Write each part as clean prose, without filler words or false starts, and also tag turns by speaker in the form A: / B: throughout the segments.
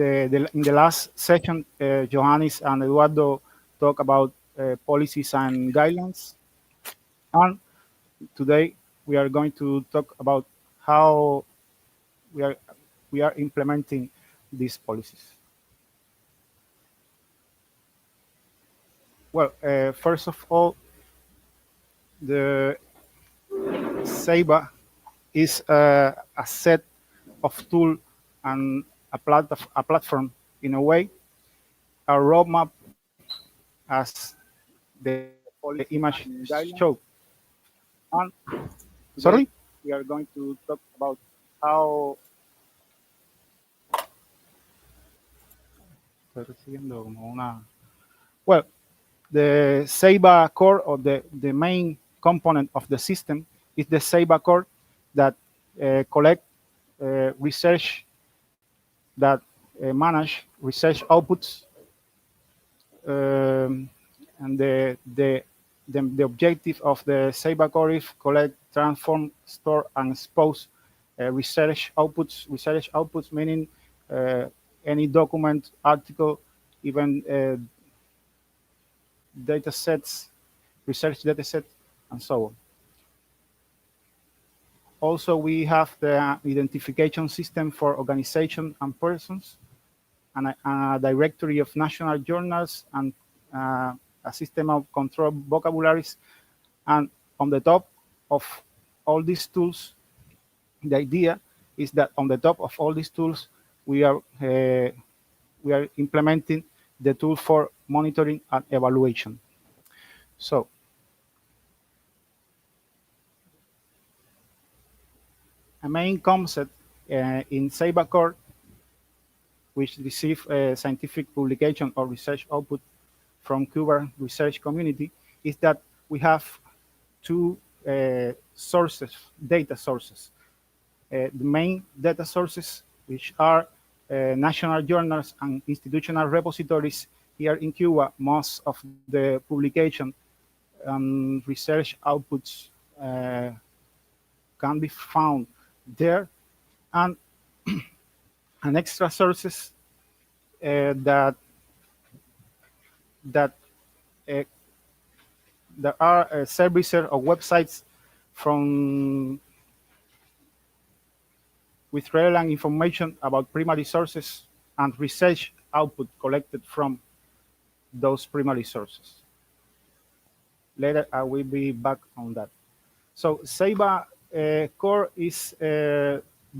A: in the last session, Johannes and Eduardo talk about policies and guidelines, and today we are going to talk about how we are we are implementing these policies. Well, first of all, the Sceiba is a set of tool and a platform in a way, a roadmap as the image show. And today
B: Sorry?
A: we are going to talk about how well the Sceiba core or the main component of the system is the Sceiba core that collect research that manage research outputs, um, and the objective of the Sceiba core is collect, transform, store, and expose research outputs meaning any document, article, even data sets, research data set, and so on. Also, we have the identification system for organization and persons, and a directory of national journals, and a system of control vocabularies. And on the top of all these tools, the idea is that on the top of all these tools, we are implementing the tool for monitoring and evaluation. So a main concept in Sceiba Core, which receive scientific publication or research output from Cuba research community, is that we have two sources, data sources. The main data sources, which are national journals and institutional repositories here in Cuba. Most of the publication and research outputs can be found there, and an extra sources that that uh, there are services or websites from with relevant information about primary sources and research output collected from those primary sources. Later, I will be back on that. So Sceiba core is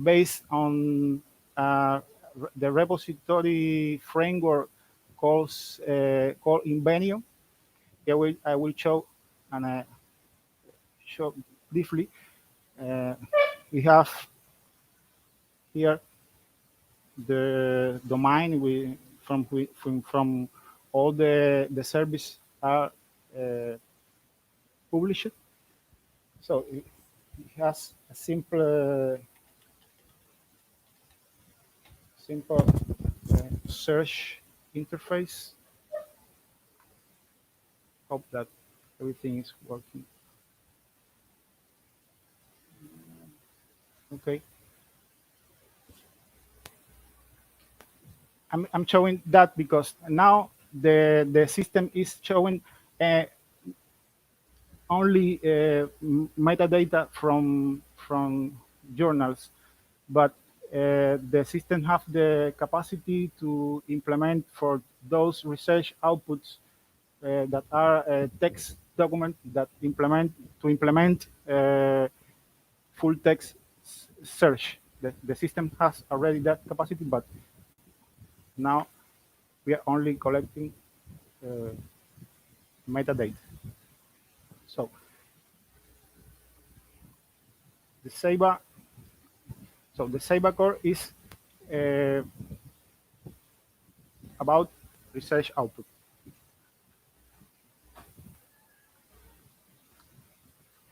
A: based on the repository framework called Invenio. I will show and show briefly. Uh, we have here the domain from all the service are uh, published. So it has a simple search interface. Hope that everything is working. Okay. I'm showing that because now the system is showing only metadata from journals, but the system have the capacity to implement for those research outputs that are text document that implement full text search. The system has already that capacity, but now we are only collecting uh, metadata. So the Sceiba, the Sceiba core is uh, about research output.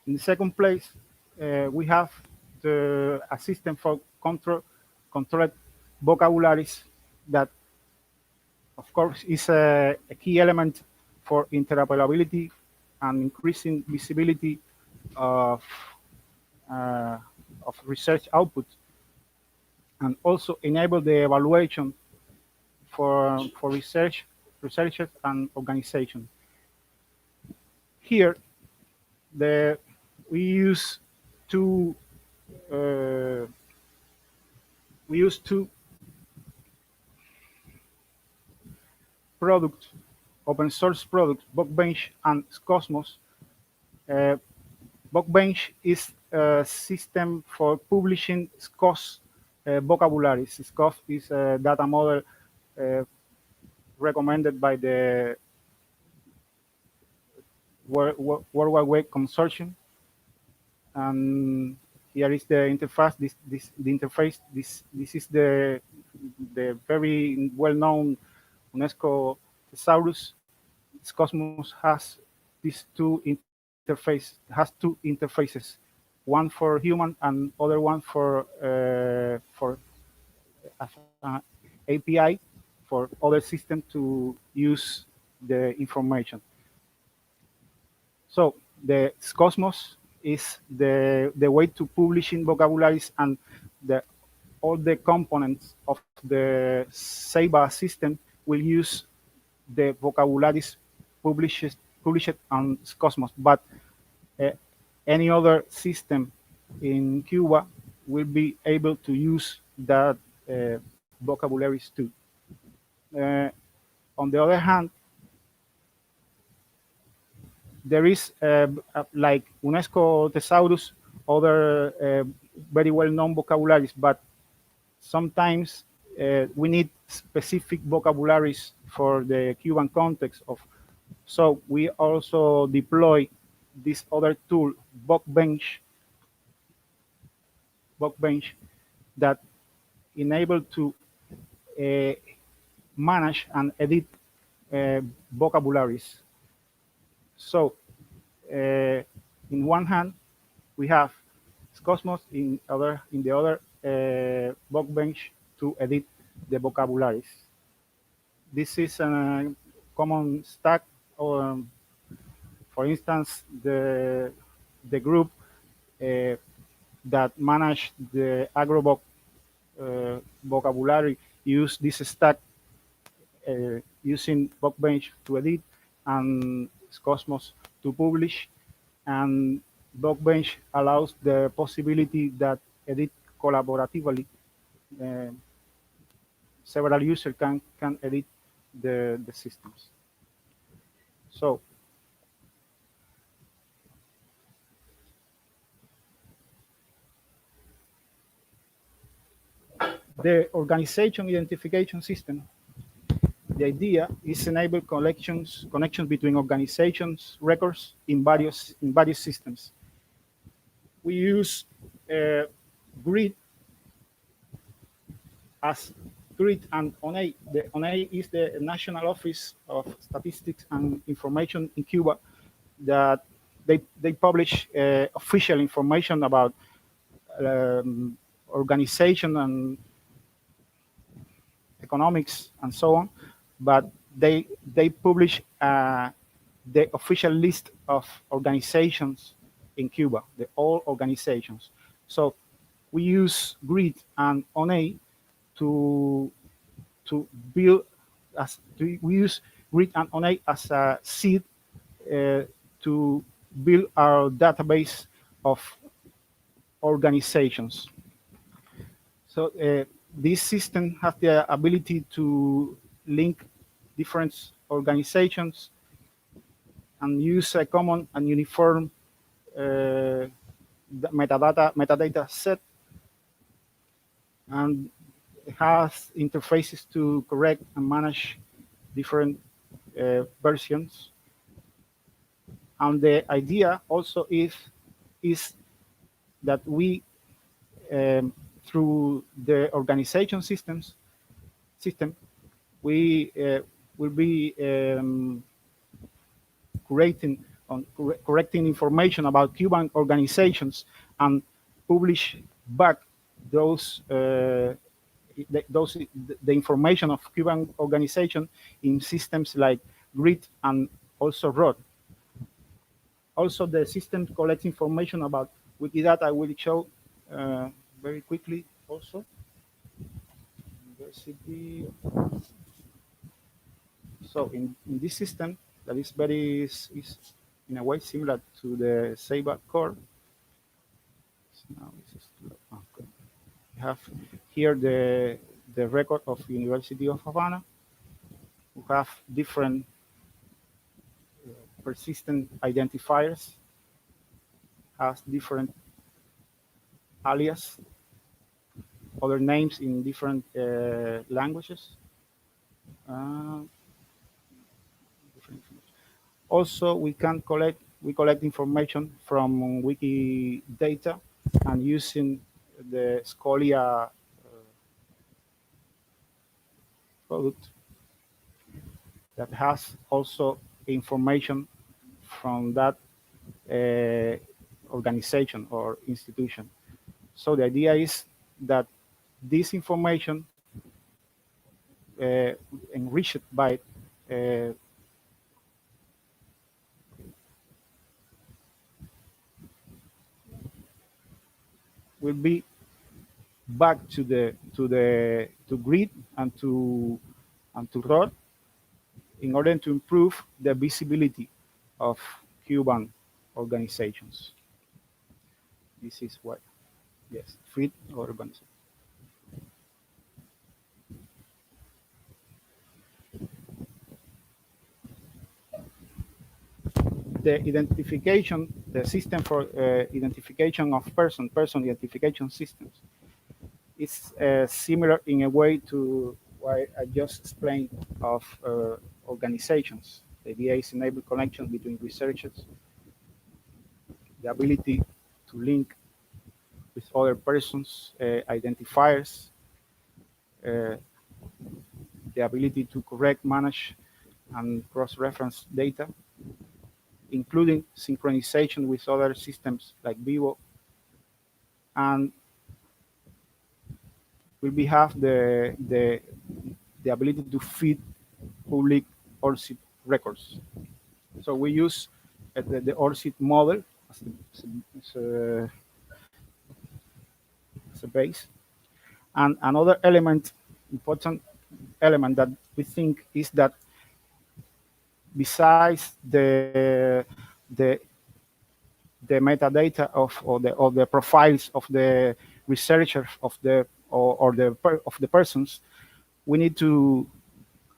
A: In the second place, we have a system for controlled vocabularies that, of course, is a key element for interoperability and increasing visibility of, uh, of research output, and also enable the evaluation for researchers and organizations. Here, the we use two uh, we use two products, open source products, Bookbench and Cosmos. Uh, Bookbench is a system for publishing SCOS vocabularies. SCOS is a data model uh, recommended by the World Wide Web Consortium. And here is the interface. The interface. This is the very well-known UNESCO thesaurus. Cosmos has two interfaces, one for human and other one for API for other systems to use the information. So the Cosmos is the way to publishing vocabularies, and all the components of the Sceiba system will use the vocabularies published on Cosmos. But uh, any other system in Cuba will be able to use that vocabularies too. Uh, on the other hand, there is like UNESCO thesaurus, other very well-known vocabularies, but sometimes we need specific vocabularies for the Cuban context of. So we also deploy this other tool, Bookbench, that enable to uh, manage and edit vocabularies. So in one hand, we have Cosmos, in the other Bookbench to edit the vocabularies. This is a common stack. Or, for instance, the group that manage the agrovoc vocabulary use this stack using Bookbench to edit and Cosmos to publish, and Bookbench allows the possibility that edit collaboratively. Uh, Several users can edit the systems. So the organization identification system, the idea is enable connections between organizations records in various systems. We use grid as grid and ONA. The ONA is the National Office of Statistics and Information in Cuba, that they publish official information about organization and economics and so on, but they publish the official list of organizations in Cuba, all organizations. So we use grid and ONA to build we use grid and ONA as a seed to build our database of organizations. So this system has the ability to link different organizations and use a common and uniform metadata set, and it has interfaces to correct and manage different versions. And the idea also is that we through the organization system, we will be correcting information about Cuban organizations and publish back the information of Cuban organization in systems like GRID and also ROD. Also, the system collects information about Wikidata. I will show very quickly also. University. So in this system that is very is in a way similar to the Sceiba core. Now this is okay. We have here the record of University of Havana. We have different persistent identifiers, has different alias, other names in different languages. Uh, different Also, we collect information from Wikidata and using the Scholia product that has also information from that uh, organization or institution. So the idea is that this information uh, enriched by uh, will be back to grid and to ROD in order to improve the visibility of Cuban organizations. This is what, yes, feed organization. The identification, the system for identification of person identification systems, is similar in a way to what I just explained of organizations. The idea is enable connection between researchers, the ability to link with other persons, identifiers, uh, the ability to correct, manage, and cross-reference data, including synchronization with other systems like Vivo, and will be have the ability to feed public ORCID records. So we use the ORCID model as a base. And another element, important element that we think is that besides the metadata of the profiles of the researchers of the persons, we need to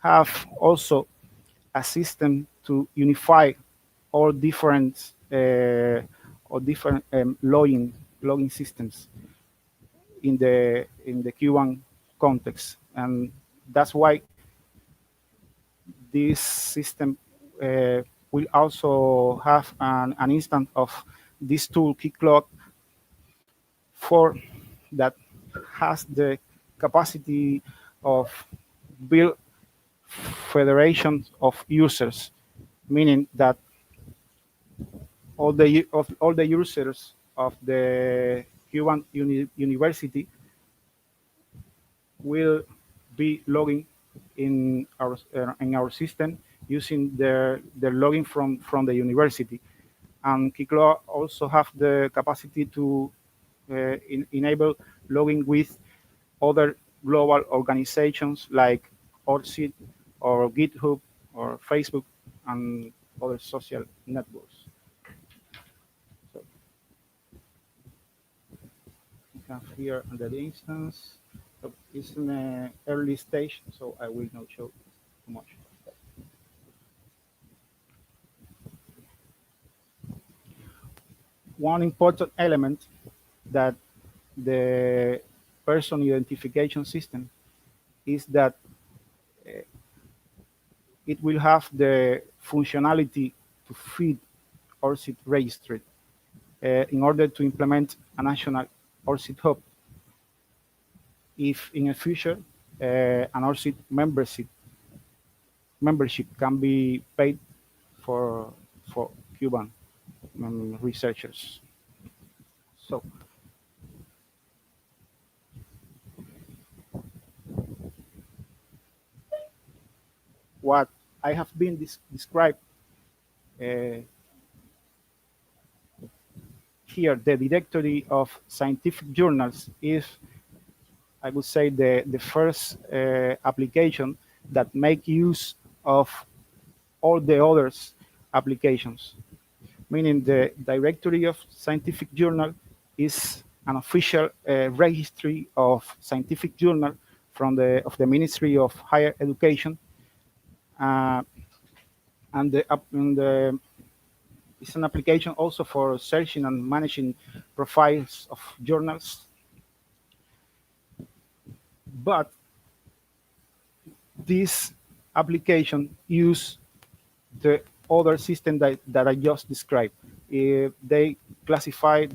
A: have also a system to unify all different logging systems in the Cuban context, and that's why this system will also have an instance of this tool KeyClock for that has the capacity of build federations of users, meaning that all the users of the Cuban university will be logging in our system using their login from the university. And Kiklo also have the capacity to enable logging with other global organizations like ORCID or GitHub or Facebook and other social networks. So we have here under the instance. So it's in an early stage, so I will not show too much. One important element that the person identification system is that it will have the functionality to feed ORCID registry in order to implement a national ORCID hub. If in the future an ORCID membership can be paid for Cuban researchers. So what I have been described uh, here, the directory of scientific journals is, I would say, the first application that make use of all the others applications, meaning the directory of scientific journal is an official registry of scientific journal from the Ministry of Higher Education, uh, and it's an application also for searching and managing profiles of journals. But this application use the other system that I just described. They classify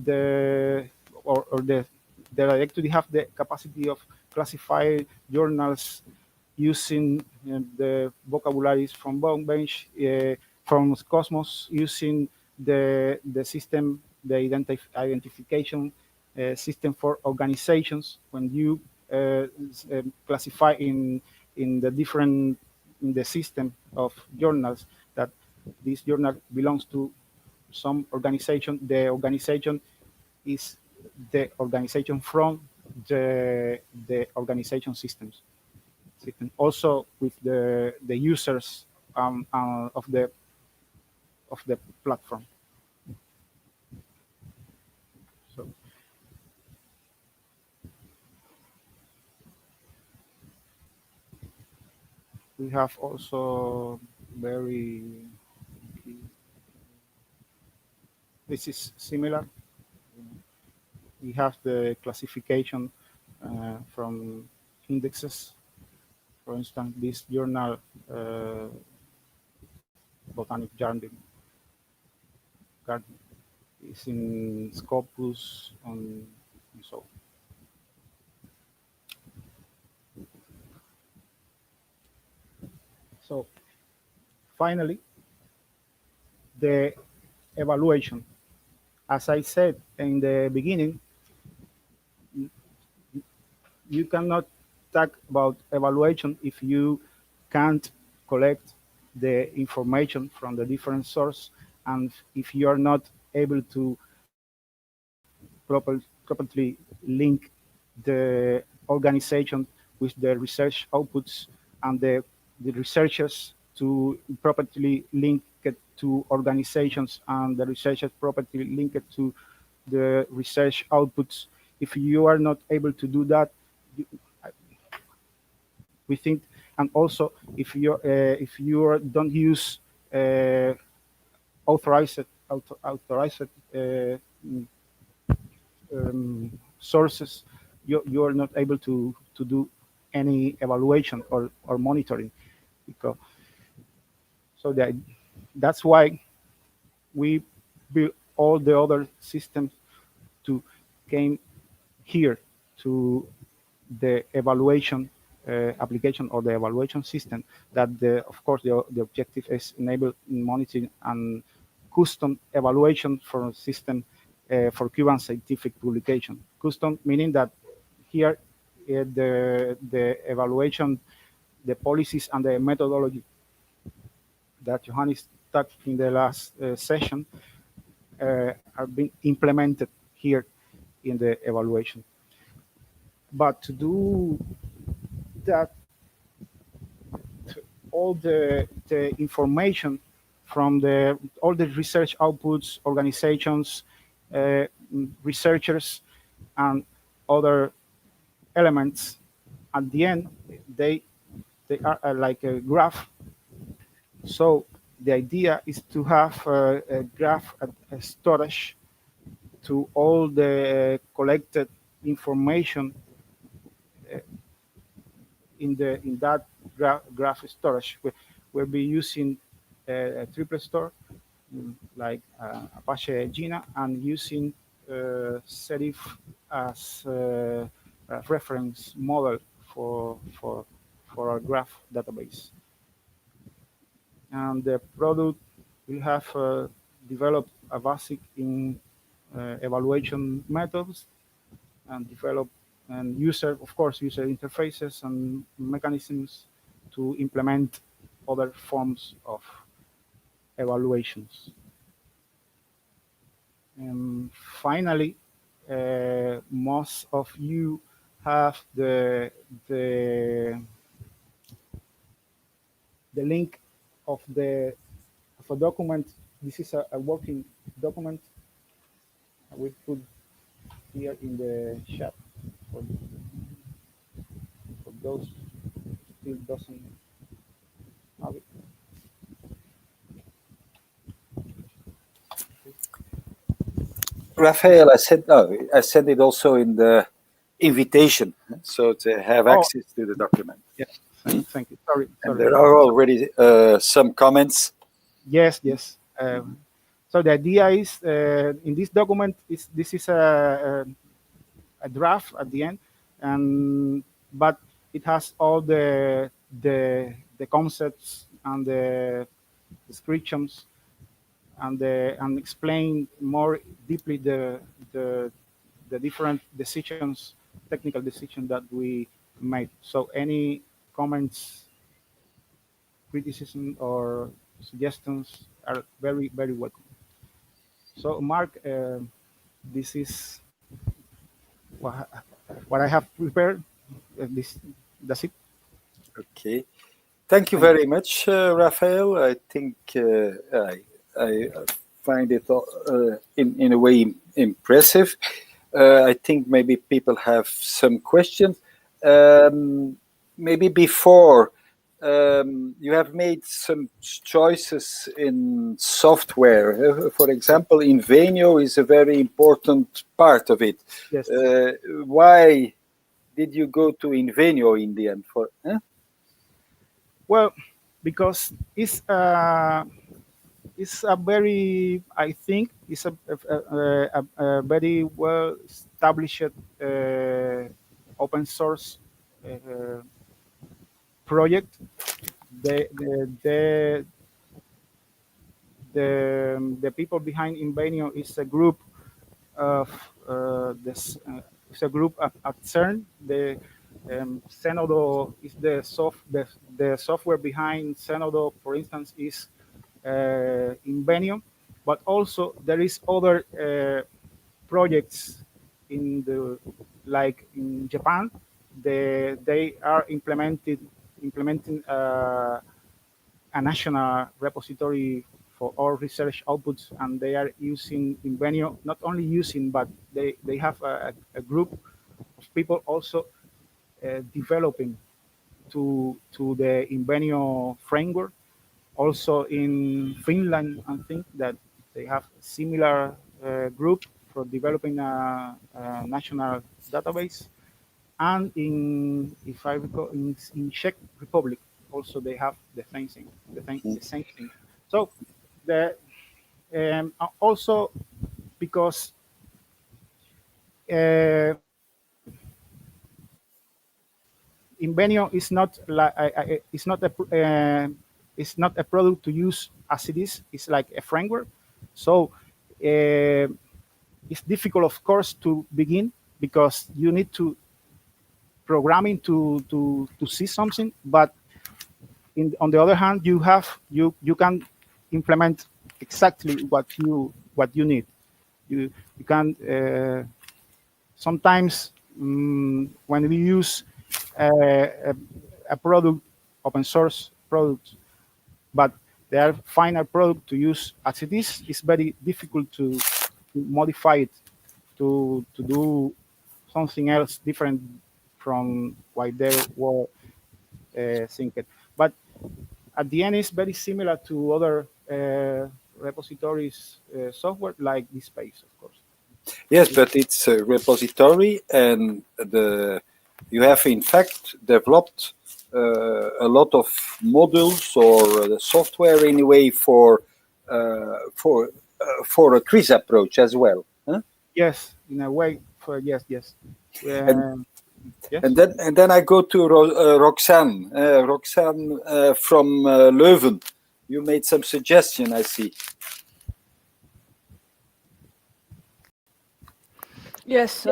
A: or the directory have the capacity of classify journals using the vocabularies from Bonebench, from Cosmos, using the system, the identification system for organizations. When you classify in the different in the system of journals that this journal belongs to some organization, the organization is the organization from the organization systems. Also with the users of the platform. So we have also very this is similar. We have the classification from indexes. For instance, this journal, Botanic Garden, is in Scopus and so. So finally, the evaluation. As I said in the beginning, you cannot talk about evaluation if you can't collect the information from the different source, and if you are not able to properly link the organization with the research outputs and the researchers to properly link it to organizations and the researchers properly link it to the research outputs. If you are not able to do that, we think, and also if you don't use uh, authorized sources, you are not able to do any evaluation or monitoring. Because, so that's why we build all the other systems to came here to the evaluation application or the evaluation system that of course the objective is enable monitoring and custom evaluation for a system for Cuban scientific publication. Custom meaning that here the evaluation, the policies and the methodology that Johannes talked in the last session are being implemented here in the evaluation. But to do that, all the information from all the research outputs, organizations, uh, researchers, and other elements, at the end, they are like a graph. So the idea is to have a graph, a storage to all the collected information in that graph storage. We'll be using a triplet store like Apache Gina and using Serif as a reference model for our graph database. And the product will have developed a basic in evaluation methods and develop and of course, user interfaces and mechanisms to implement other forms of evaluations. And finally, most of you have the the link of the of a document. This is a working document. We put here in the chat for, for those still doesn't have it.
B: Raphael, I said it also in the invitation, so to have
A: Oh,
B: access to the document.
A: yeah. Thank you. Sorry,
B: And
A: sorry
B: there
A: for that.
B: are already some comments.
A: Yes, yes. So the idea is in this document is this is a draft at the end, and but it has all the concepts and the descriptions and explain more deeply the different decisions, technical decisions that we made. So any comments, criticism, or suggestions are very welcome. So Mark, this is what, what I have prepared. This that's it.
B: Okay. Thank you
A: Thank you.
B: very much, Raphael. I think I find it in a way impressive. I think maybe people have some questions. Um, Maybe before you have made some choices in software. For example, Invenio is a very important part of it.
A: Yes.
B: Why did you go to Invenio in the end?
A: Well, because it's a very, I think, it's a very well established open source uh, project. The the people behind Invenio is a group of this. It's a group at CERN. The Zenodo is the software behind Zenodo, for instance, is Invenio, but also there is other projects in the like in Japan. They are implementing a national repository for all research outputs, and they are using Invenio. Not only using, but they have a group of people also developing to the Invenio framework. Also in Finland, I think that they have a similar group for developing a national database. And in, if I recall, in Czech Republic, also they have the same thing, the same thing. So the also because uh, Invenio is not like it's not a product to use as it is. It's like a framework. So it's difficult, of course, to begin because you need to programming to see something. But on the other hand, you can implement exactly what you need. You can sometimes when we use a product, open source product, but they are final product to use as it is, it's very difficult to modify it to do something else different from what they were thinking. But at the end, it's very similar to other repositories software like this space, of course.
B: Yes, but it's a repository, and you have in fact developed a lot of modules or the software anyway for a quiz approach as well. Huh?
A: Yes, in a way. For yes.
B: And
A: Yes.
B: and then I go to Roxanne. Roxanne from Leuven. You made some suggestion, I see.
C: Yes,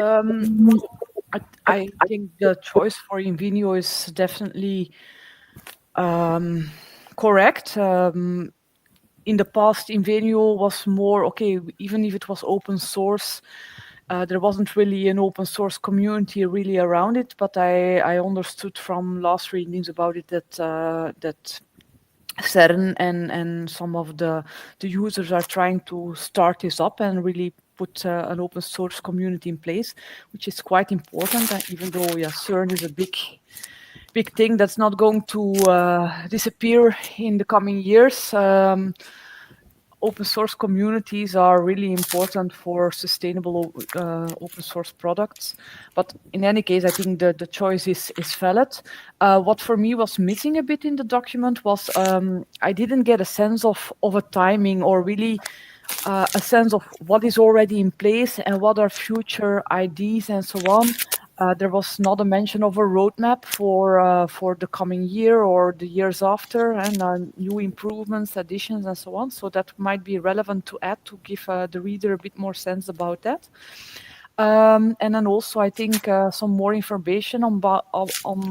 C: I think the choice for Invenio is definitely correct. In the past, Invenio was more okay, even if it was open source. There wasn't really an open source community really around it, but I understood from last readings about it that CERN and some of the users are trying to start this up and really put an open source community in place, which is quite important. Even though, yeah, CERN is a big thing that's not going to disappear in the coming years. Open source communities are really important for sustainable open source products. But in any case, I think the choice is valid. What for me was missing a bit in the document was I didn't get a sense of a timing or really a sense of what is already in place and what are future ideas and so on. There was not a mention of a roadmap for the coming year or the years after, and new improvements, additions, and so on. So that might be relevant to add to give the reader a bit more sense about that. And then also, I think some more information on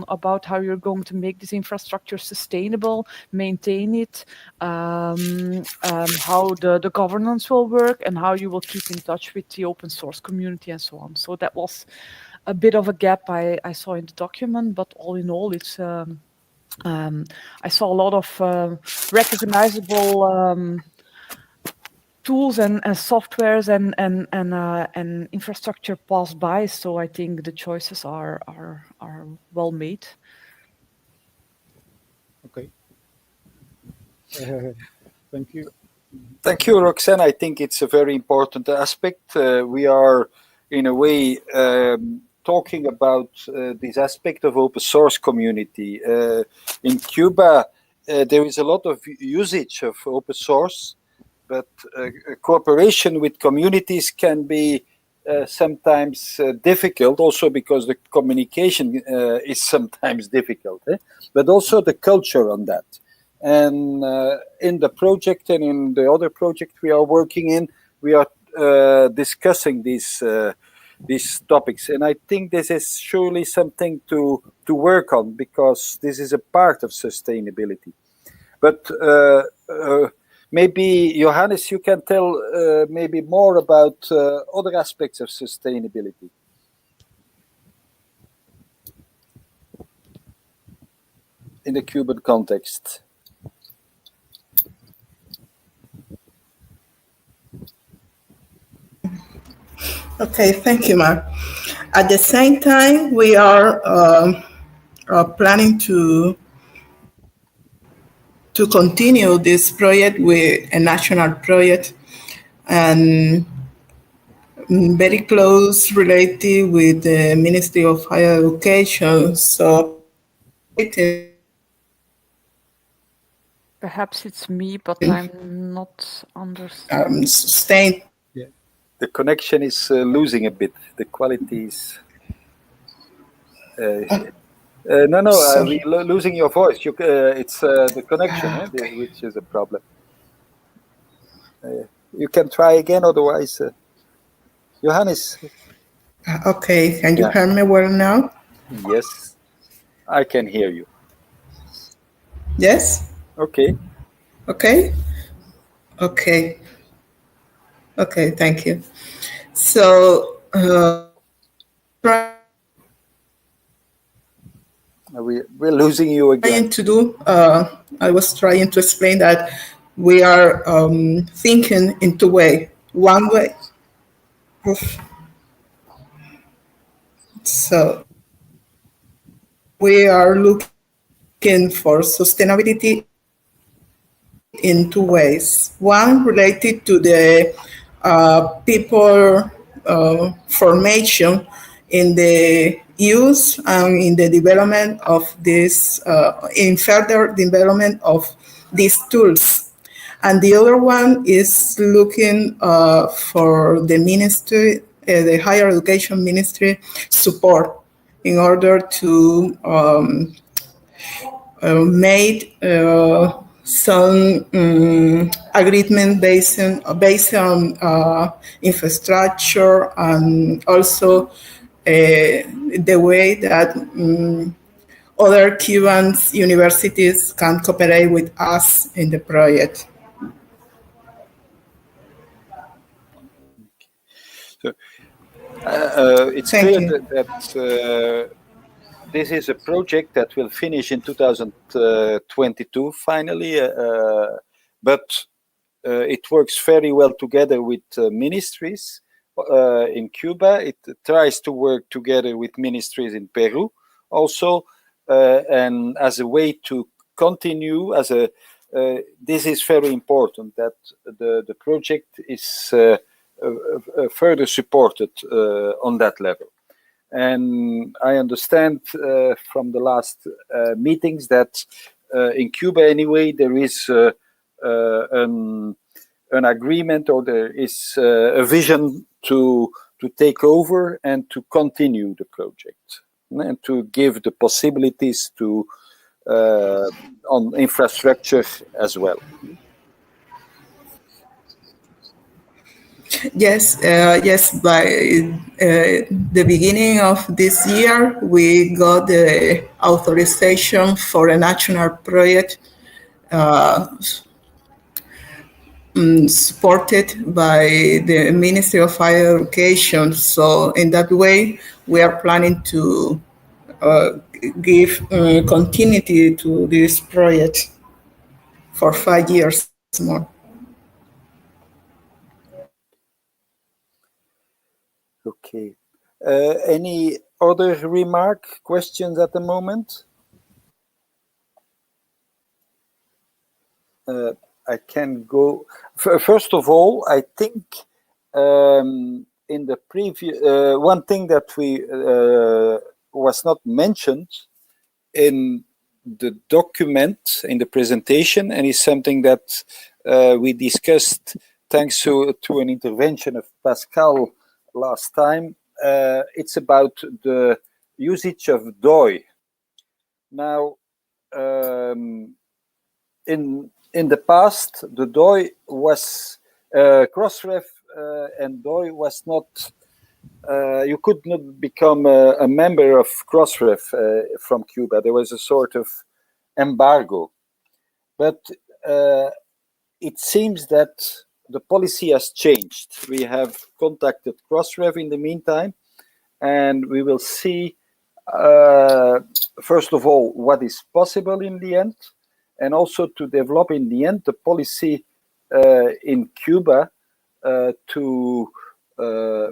C: about how you're going to make this infrastructure sustainable, maintain it, how the governance will work, and how you will keep in touch with the open source community and so on. So that was a bit of a gap I saw in the document, but all in all, it's I saw a lot of recognizable tools and softwares and infrastructure pass by. So I think the choices are well made.
A: Okay. Uh, Thank you.
B: Thank you, Roxanne. I think it's a very important aspect. We are, in a way, talking about this aspect of open source community. In Cuba, there is a lot of usage of open source, but cooperation with communities can be sometimes difficult, also because the communication is sometimes difficult, but also the culture on that. And in the project and in the other project we are working in, we are discussing these topics. And I think this is surely something to work on, because this is a part of sustainability. But maybe, Johannes, you can tell maybe more about other aspects of sustainability. In the Cuban context.
D: Okay, thank you, Mark. At the same time, we are planning to continue this project with a national project and very close related with the Ministry of Higher Education. So
C: Perhaps it's me, but I'm not understanding.
D: sustain.
A: Yeah.
B: The connection is losing a bit. The quality is. No,
D: Sorry.
B: we're losing your voice. It's the connection,
D: Okay.
B: which is a problem. You can try again, otherwise, Johannes.
D: Okay, can you
B: Yeah.
D: hear me well now?
B: Yes, I can hear you.
D: Yes?
B: Okay.
D: Okay? Okay. Okay, thank you. So,
B: We're losing you again.
D: trying to do, I was trying to explain that we are thinking in two ways. One way, so we are looking for sustainability in two ways. One related to the people formation in the use and in the development of this, in further development of these tools. And the other one is looking for the ministry, the higher education ministry support in order to made some agreement based on infrastructure and also the way that other Cuban universities can cooperate with us in the project.
B: So it's
D: Thank
B: clear
D: you.
B: that this is a project that will finish in 2022 finally, but it works very well together with ministries in Cuba. It tries to work together with ministries in Peru also, and as a way to continue this is very important that the project is further supported on that level. And I understand from the last meetings that in Cuba anyway there is an agreement, or there is a vision to take over and to continue the project and to give the possibilities to on infrastructure as well.
D: Yes, yes. By the beginning of this year, we got the authorization for a national project supported by the Ministry of Higher Education. So in that way, we are planning to give continuity to this project for 5 years more.
B: Okay. Any other questions at the moment? I can go. First of all, I think in the previous one thing that we was not mentioned in the document in the presentation, and is something that we discussed thanks to an intervention of Pascal last time. It's about the usage of DOI. Now, in the past, the DOI was Crossref and DOI was not. You could not become a member of Crossref from Cuba. There was a sort of embargo, but it seems that the policy has changed. We have contacted Crossref in the meantime, and we will see, first of all, what is possible in the end, and also to develop in the end the policy in Cuba to,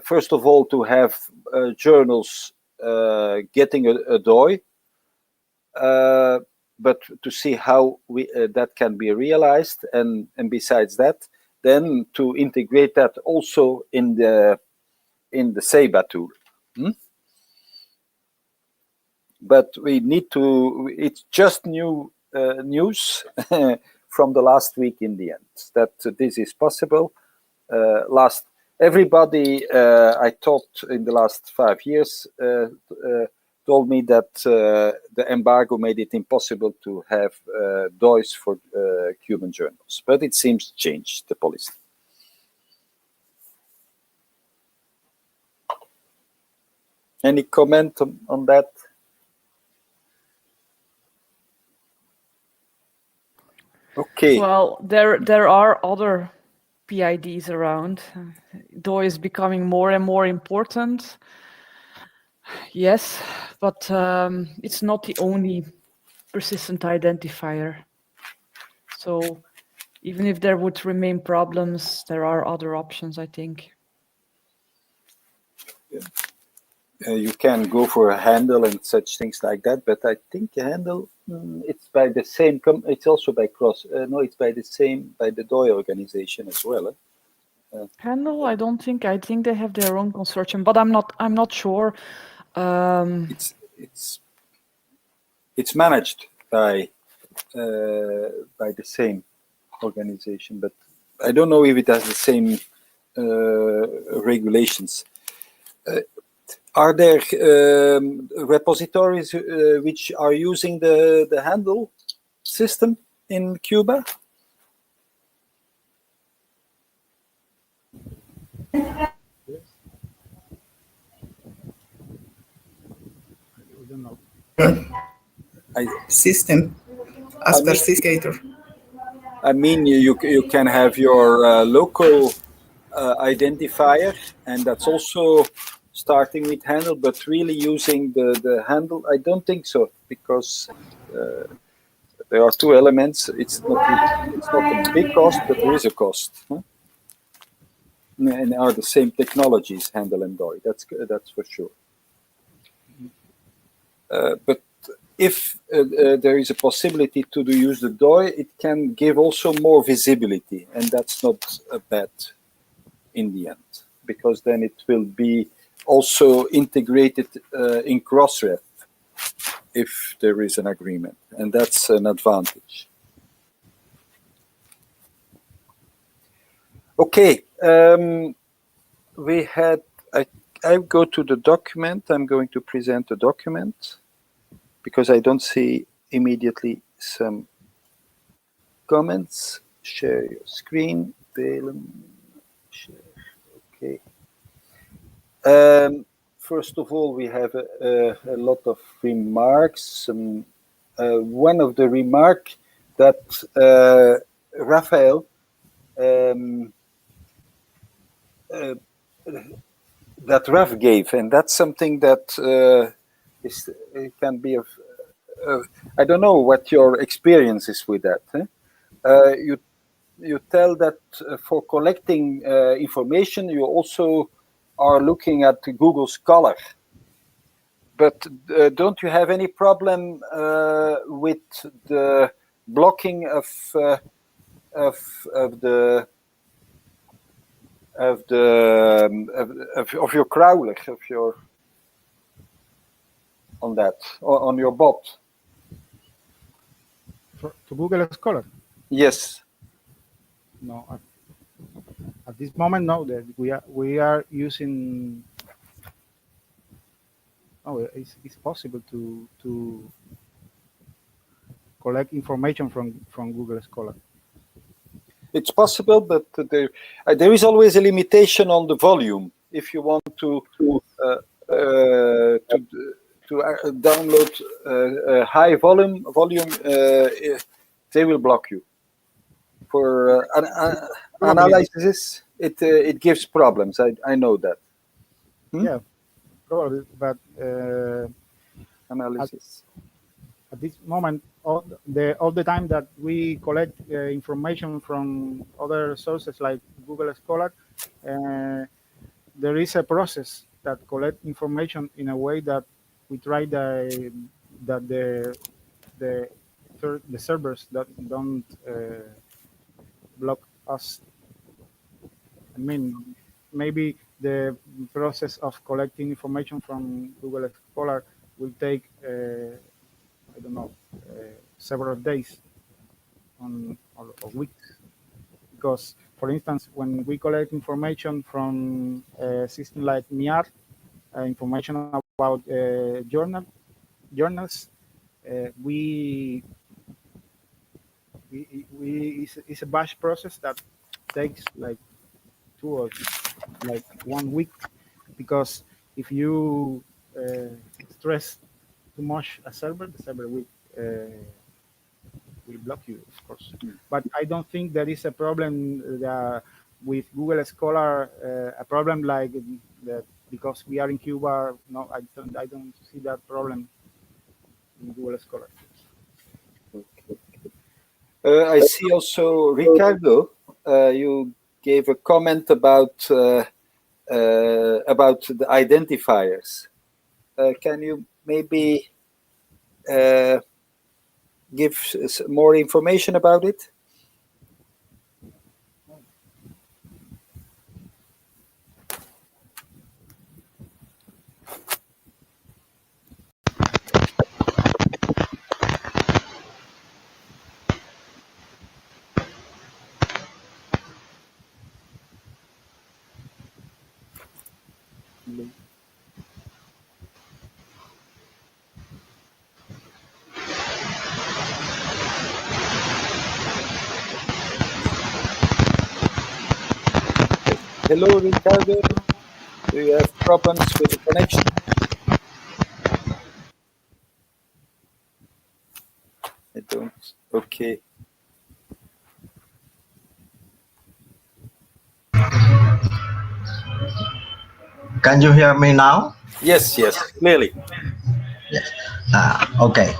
B: first of all, to have journals getting a DOI, but to see how that can be realized, and besides that, then to integrate that also in the Sceiba tool. But we need to. It's just news from the last week in the end that this is possible. Everybody I talked in the last 5 years told me that the embargo made it impossible to have DOIs for Cuban journals, but it seems changed the policy. Any comment on that? Okay.
C: Well, there are other PIDs around. DOI is becoming more and more important. Yes, but it's not the only persistent identifier. So even if there would remain problems, there are other options, I think.
B: You can go for a handle and such things like that, but I think a handle, it's by the same, it's also by it's by the DOI organization as well.
C: Handle, I don't think. I think they have their own consortium, but I'm not sure.
B: It's managed by the same organization, but I don't know if it has the same regulations. Are there repositories which are using the handle system in Cuba?
D: System as Persicator.
B: I mean, you can have your local identifier, and that's also starting with handle, but really using the handle, I don't think so, because there are two elements. It's not a big cost, but there is a cost. Huh? And are the same technologies, handle and DOI. That's for sure. But if there is a possibility to use the DOI, it can give also more visibility, and that's not bad in the end, because then it will be also integrated in Crossref if there is an agreement, and that's an advantage. Okay, we had. I go to the document. I'm going to present the document because I don't see immediately some comments. Share your screen. Share. Okay. First of all, we have a lot of remarks. One of the remark that Raphael that Raf gave, and that's something that can be of. I don't know what your experience is with that. You tell that for collecting information, you also are looking at Google Scholar. But don't you have any problem with the blocking of your crawler, on your bot?
A: To Google Scholar?
B: Yes.
A: No, at this moment, no. That we are using. Oh, it's possible to collect information from Google Scholar.
B: It's possible, but there is always a limitation on the volume. If you want to download a high volume, they will block you. For analysis, it gives problems. I know that.
A: Yeah, probably, but
B: analysis.
A: At this moment, all the time that we collect information from other sources like Google Scholar, there is a process that collect information in a way that we try that the servers that don't block us. I mean, maybe the process of collecting information from Google Scholar will take I don't know, several days or weeks. Because, for instance, when we collect information from a system like MIAR, information about journals, it's a batch process that takes like 2 or like 1 week, because if you stress too much a server, the server will block you, of course. But I don't think there is a problem with Google Scholar, a problem like that because we are in Cuba. No, I don't see that problem in Google Scholar.
B: I see also Ricardo. You gave a comment about the identifiers. Can you maybe give more information about it? Hello, Ricardo. Do you have problems with the connection? I don't. Okay.
E: Can you hear me now?
B: Yes, yes, clearly.
E: Yes. Okay.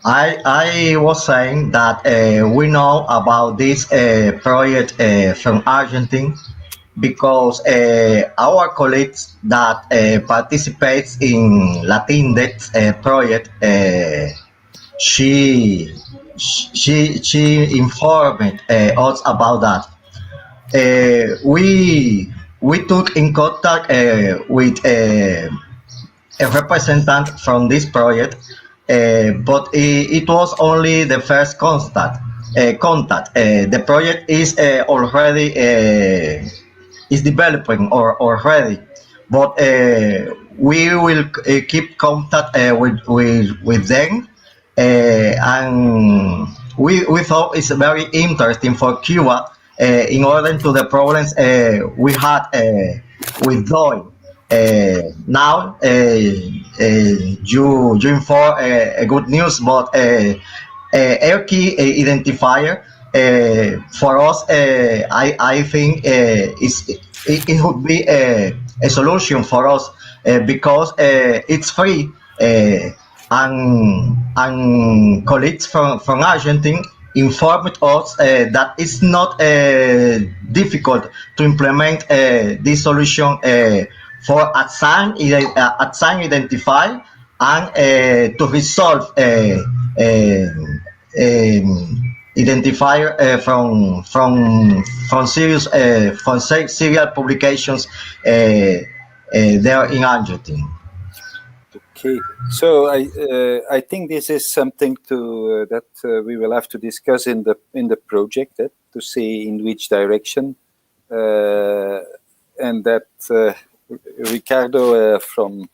E: I was saying that we know about this project from Argentina because our colleagues that participates in Latindex project, she she informed us about that. We took in contact with a representative from this project, but it was only the first contact. The project is already is developing or already, but we will keep contact with them, and we thought it's very interesting for Cuba in order to the problems we had with Doi. Now you inform a good news, but air key identifier for us, I think it would be a solution for us because it's free. And colleagues from Argentina informed us that it's not difficult to implement this solution for at sign identify and to resolve identifier from serial publications there in Argentina.
B: Okay, so I think this is something to that we will have to discuss in the project to see in which direction, and that Ricardo from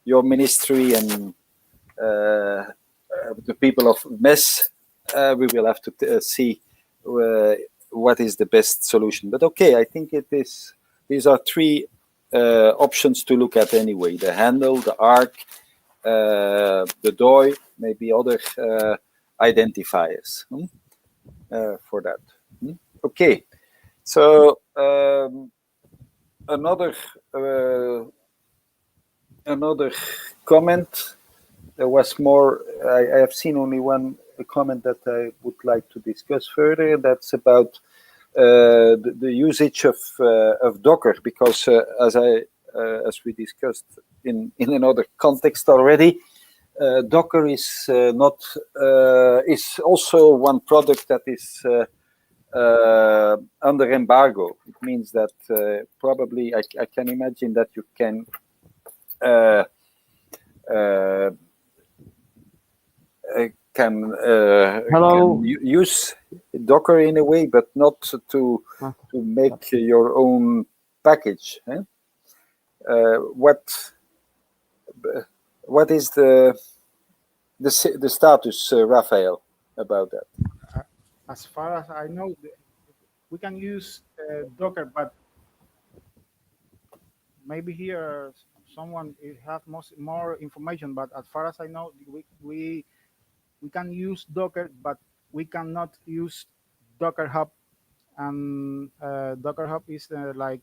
B: your ministry and the people of MES, we will have to see what is the best solution. But okay, I think it is. These are three options to look at anyway: the handle, the arc, the DOI, maybe other identifiers for that. Okay, so another comment. There was more. I have seen only one comment that I would like to discuss further. That's about the usage of Docker, because as we discussed in another context already, Docker is not is also one product that is under embargo. It means that probably I can imagine that you can use Docker in a way, but not to make your own package. What is the status, Raphael, about that?
A: As far as I know, we can use Docker, but maybe here someone have more information. But as far as I know, we can use Docker, but we cannot use Docker Hub. And Docker Hub is like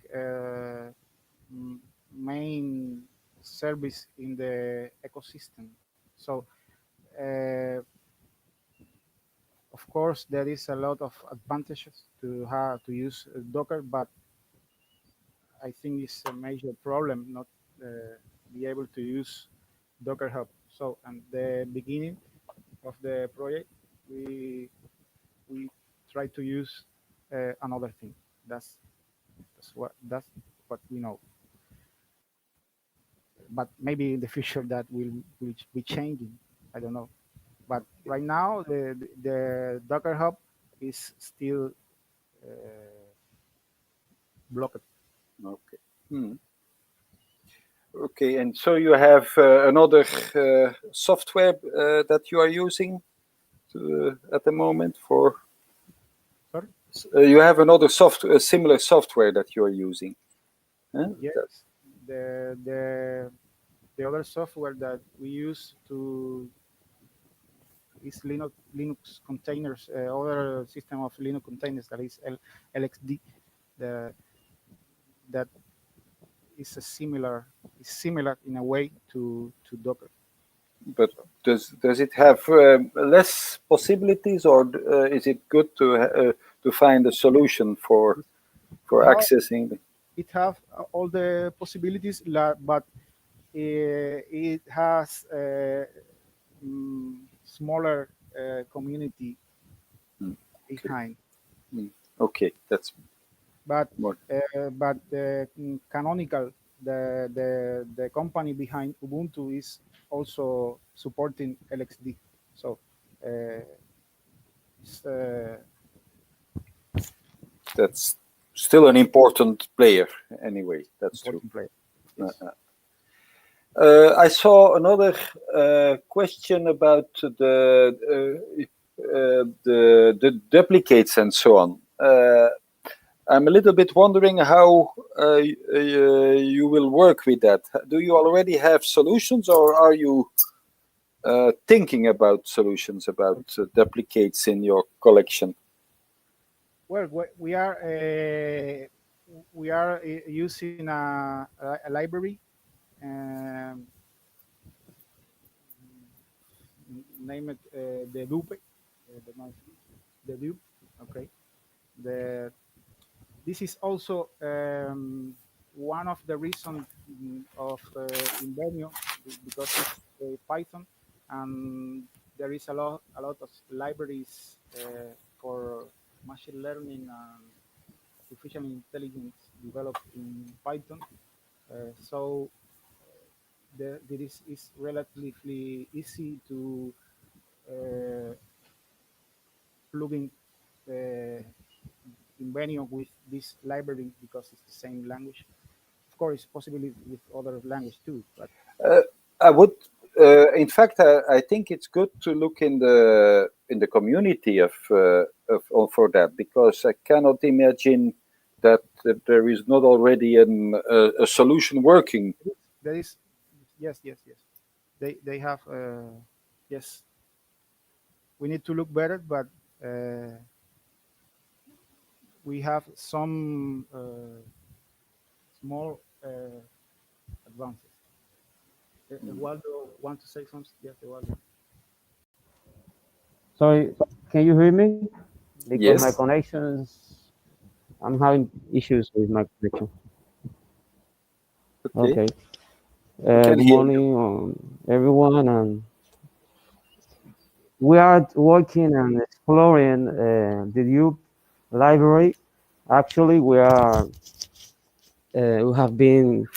A: main service in the ecosystem. So, of course, there is a lot of advantages to have to use Docker, but I think it's a major problem not be able to use Docker Hub. So, at the beginning of the project, we try to use another thing. That's what we know. But maybe in the future that will be changing. I don't know. But right now, the Docker Hub is still blocked.
B: Okay. Okay, and so you have another software that you are using at the moment for.
A: Sorry?
B: You have another similar software that you are using.
A: Yes, the other software that we use to is Linux containers, other system of Linux containers that is LXD, that is a similar is similar in a way to Docker.
B: But
A: So,
B: does it have less possibilities, or is it good to find a solution for
A: no,
B: accessing?
A: it have all the possibilities, but it has a smaller community
B: Mm, okay,
A: behind.
B: mm, okay, that's
A: But
B: more.
A: the Canonical, the company behind Ubuntu, is also supporting LXD. So uh, it's
B: That's still an important player anyway. That's true.
A: important player. Yes.
B: I saw another question about the duplicates and so on. I'm a little bit wondering how you will work with that. Do you already have solutions, or are you thinking about solutions about duplicates in your collection?
A: Well, we are using a library, um, name it the Dupe, the Dupe. Okay. The This is also one of the reasons of Invenio, because it's Python, and there is a lot of libraries for machine learning and artificial intelligence developed in Python. So this is relatively easy to uh, plug in uh, Invenio with this library because it's the same language. Of course, possibly with other language too, but
B: Uh, I would, in fact, I think it's good to look in the community for that, because I cannot imagine that there is not already a solution working.
A: there is yes, yes, yes. They have yes. We need to look better, but uh, we have some small advances. Eduardo want to say something? Yes, Eduardo.
F: Sorry, can you hear me? Because my
B: Yes.
F: connections, I'm having issues with my connection.
B: Okay.
F: Okay.
B: We can
F: Good
B: hear you.
F: morning, everyone. And we are working and exploring the Duke library. Actually, we have been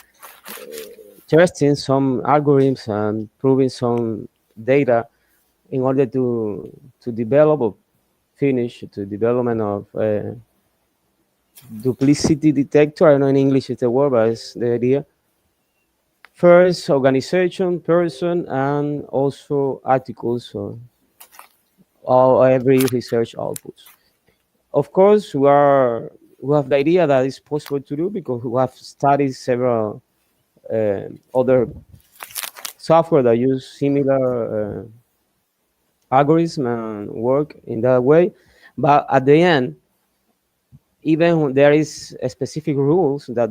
F: testing some algorithms and proving some data in order to develop or finish the development of duplicity detector. I don't know in English is the word, but it's the idea. First, organization, person, and also articles, so all every research outputs. Of course, we have the idea that it's possible to do because we have studied several other software that use similar algorithm and work in that way. But at the end, even when there is a specific rules that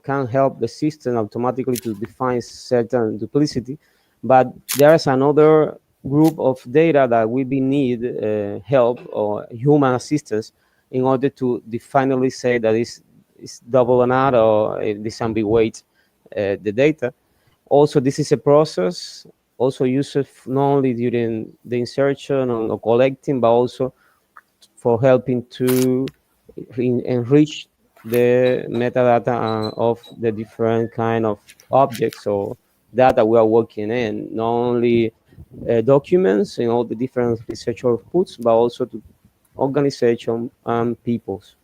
F: can help the system automatically to define certain duplicity, but there is another group of data that we be need help or human assistance in order to finally say that it's double or not, or disambiguate the data. Also, this is a process also used not only during the insertion or collecting, but also for helping to enrich the metadata of the different kind of objects or data we are working in, not only documents and all the different research outputs, but also to organization and peoples.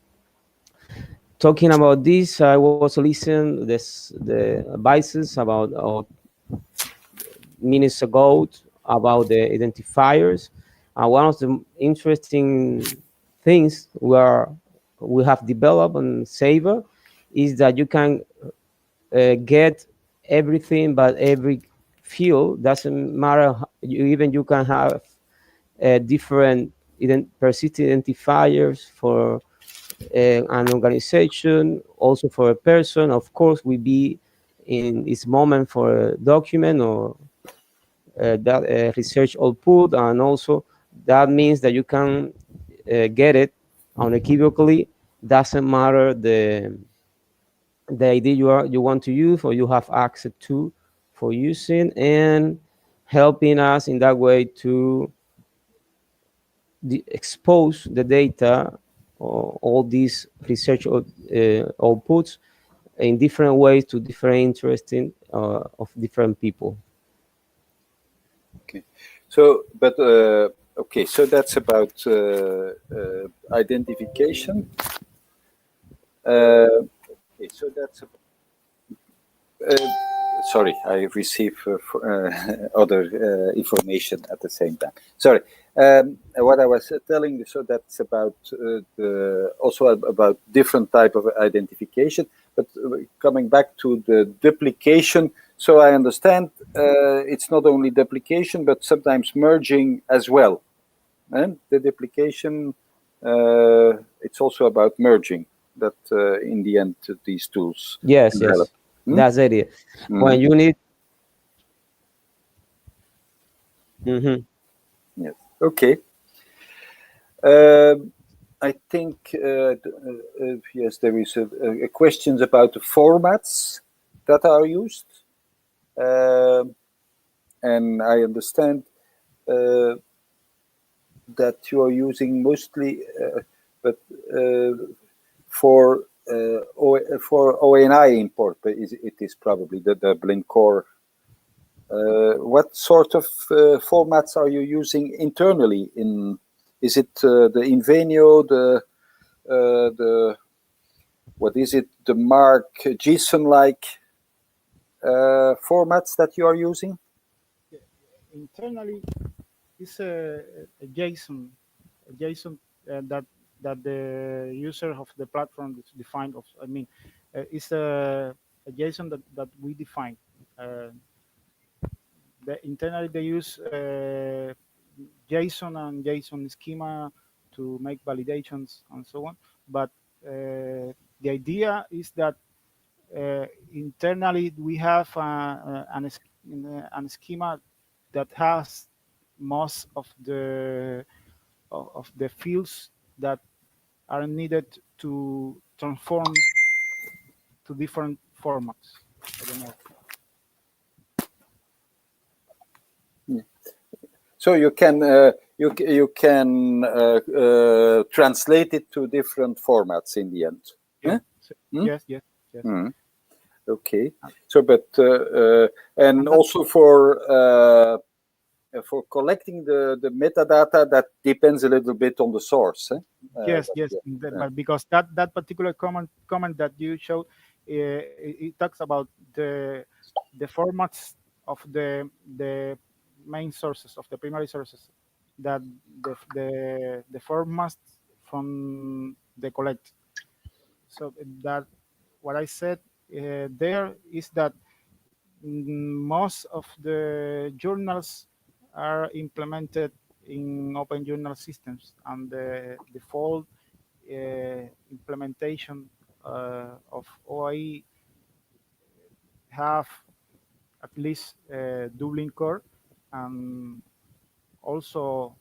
F: Talking about this, I was listening the advices about minutes ago about the identifiers. One of the interesting things we have developed on Sceiba is that you can get everything, but every field doesn't matter. Even you can have different persistent identifiers for an organization, also for a person, of course, will be in its moment for a document or that research output, and also that means that you can get it unequivocally. Doesn't matter the idea you want to use or you have access to for using, and helping us in that way to expose the data or all these research outputs in different ways to different interesting of different people.
B: Okay. So, but okay. So that's about identification. Okay. So that's. Sorry, I receive other information at the same time. Sorry. What I was telling you, so that's about also about different type of identification. But coming back to the duplication, so I understand it's not only duplication, but sometimes merging as well. And the duplication, it's also about merging. That in the end, these tools
F: Yes,
B: develop.
F: yes, that's it.
B: Mm.
F: When you need. Mhm.
B: Yes. Okay. I think yes, there is a questions about the formats that are used, Um and I understand uh, that you are using mostly, but for for ONI import, but it is probably the Dublin core. What sort of formats are you using internally? Is it the Invenio, the what is it, the Mark JSON like formats that you are using?
A: Internally, it's a JSON, that the user of the platform is defined. Of, I mean, it's a JSON that we define. Uh, Internally, they use JSON and JSON schema to make validations and so on. But the idea is that internally we have an schema that has most of the fields that are needed to transform to different formats. I don't know.
B: So you can you can translate it to different formats in the end.
A: Yeah.
B: Huh? Hmm?
A: Yes, yes, yes.
B: Hmm. Okay. So, but and
A: And that,
B: also for collecting the metadata, that depends a little bit on the source. Eh?
A: yes,
B: But,
A: yes.
B: yeah.
A: But because that particular comment that you showed, it talks about the formats of the main sources of the primary sources, that the formats from the collect. So that what I said there is that most of the journals are implemented in open journal systems, and the default implementation of OAE have at least Dublin core, and also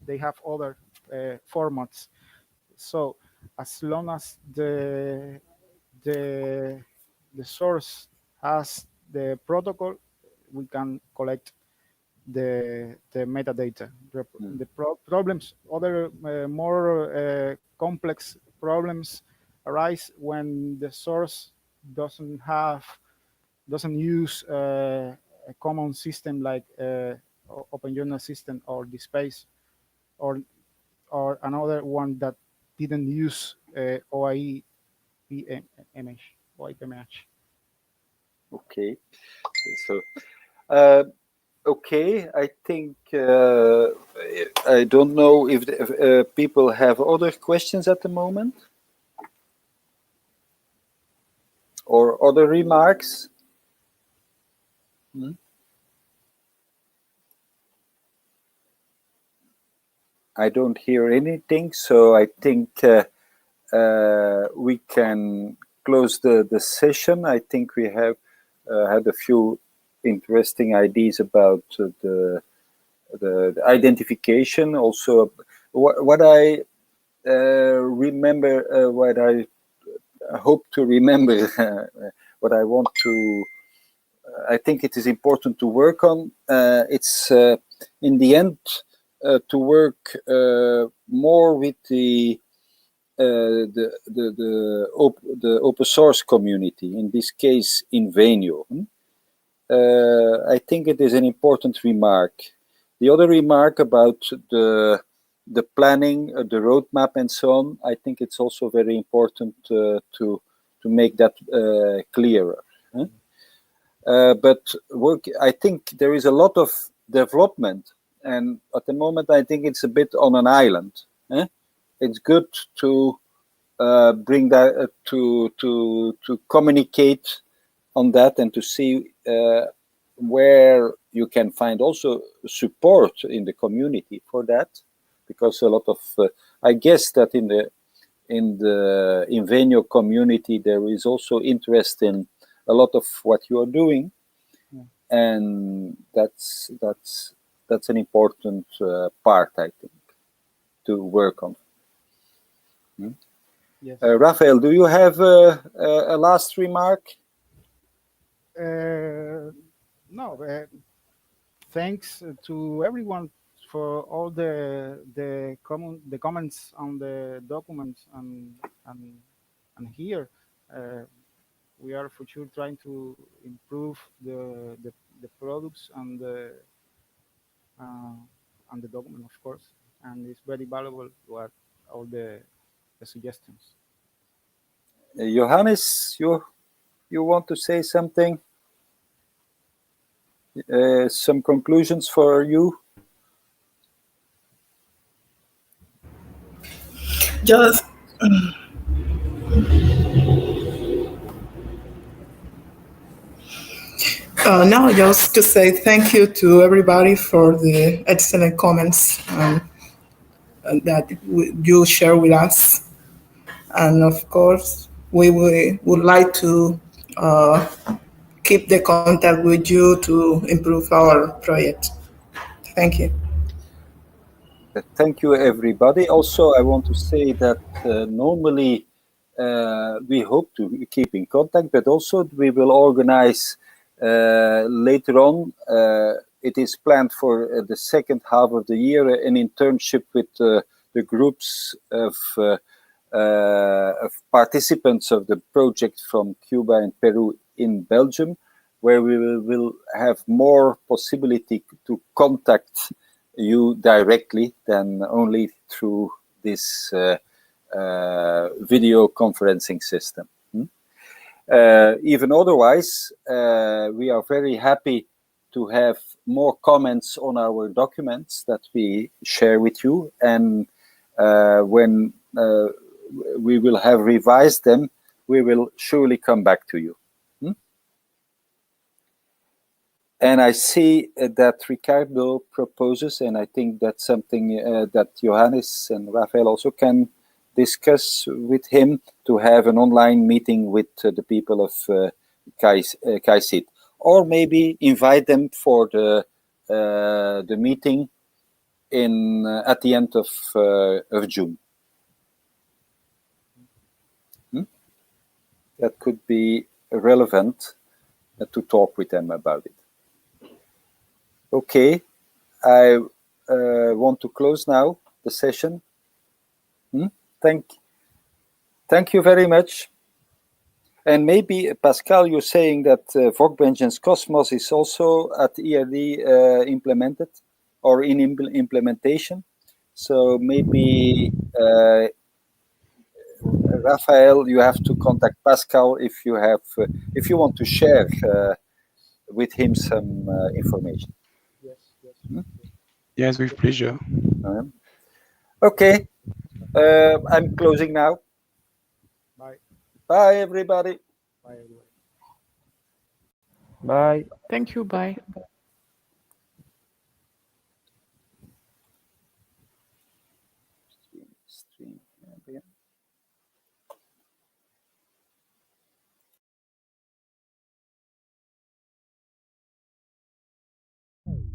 A: they have other formats. So as long as the the source has the protocol, we can collect the metadata. Problems, other more complex problems arise when the source doesn't have doesn't use a common system like Open Journal system or the space, or another one that didn't use OIE PMH. OIE PMH.
B: Okay. So. Uh, Okay, I think I don't know if people have other questions at the moment or other remarks. Hmm? I don't hear anything, so I think we can close the session. I think we have had a few interesting ideas about the identification. Also, what I remember, what I hope to remember, what I want to, I think it is important to work on. It's in the end to work more with the open source community. In this case, Invenio. I think it is an important remark. The other remark about the planning, the roadmap, and so on, I think it's also very important to make that clearer. But I think there is a lot of development, and at the moment, I think it's a bit on an island. It's good to bring that to communicate on that and to see where you can find also support in the community for that, because a lot of I guess that in the Invenio community there is also interest in a lot of what you are doing, and that's an important part, I think, to work on.
A: Yes.
B: Raphael, do you have a last remark?
A: No. Thanks to everyone for all the comments on the documents and here. We are for sure trying to improve the products and the document, of course, and it's very valuable what all the suggestions.
B: Johannes, you want to say something? Some conclusions for you?
D: Just now, just to say thank you to everybody for the excellent comments that you share with us. And of course, we would like to keep the contact with you to improve our project. Thank you.
B: Thank you, everybody. Also, I want to say that normally we hope to keep in contact, but also we will organize later on. It is planned for the second half of the year an internship with the groups of participants of the project from Cuba and Peru in Belgium, where we will have more possibility to contact you directly than only through this video conferencing system. Even otherwise, we are very happy to have more comments on our documents that we share with you, and when we will have revised them, we will surely come back to you. And I see that Ricardo proposes, and I think that's something that Johannes and Raphael also can discuss with him, to have an online meeting with the people of CAICID, or maybe invite them for the meeting at the end of June. That could be relevant to talk with them about it. Okay, I want to close now the session. Thank you very much. And maybe, Pascal, you're saying that Workbench's Cosmos is also at ERD implemented or in implementation. So maybe, Raphael, you have to contact Pascal if you want to share with him some information.
G: Yes, with pleasure.
B: Okay, I'm closing now.
A: Bye.
B: Bye, everybody.
A: Bye, everybody.
F: Bye.
C: Thank you. Bye.
B: Stream.